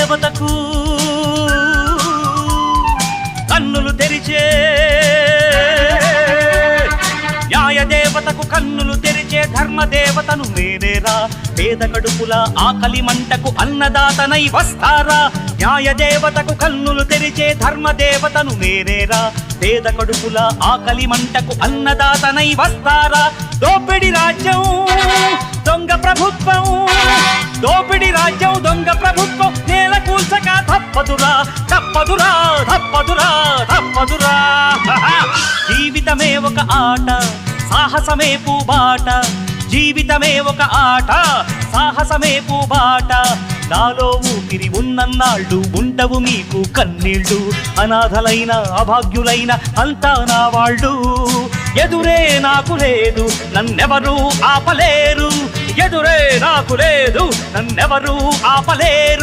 దేవతకు కన్నులు తెరిచే న్యాయ దేవతకు కన్నులు తెరిచే ధర్మ దేవతను నేనేరా పేద కడుపుల ఆకలి మంటకు అన్నదాతనై వస్తారా న్యాయ దేవతకు కన్నులు తెరిచే ధర్మ దేవతను నేనేరా పేద కడుపుల ఆకలి మంటకు అన్నదాతనై వస్తారా దోపిడి రాజ్యం దొంగ ప్రభుత్వం దోపిడి రాజ్యం దొంగ ప్రభుత్వం నేల కూల్చక తప్పదురా తప్పదురా తప్పదురా తప్పదురా జీవితమే ఒక ఆట సాహసమే పూబాట జీవితమే ఒక ఆట సాహసమే పూబాట నాలో ఊపిరి ఉన్నన్నాళ్ళు ఉండవు మీకు కన్నీళ్ళు అనాథలైన అభాగ్యులైన అంతా నా వాళ్ళు ఎదురే నాకు లేదు నన్నెవరూ ఆపలేరు ఎదురే నాకు లేదు నన్నెవరూ ఆపలేరు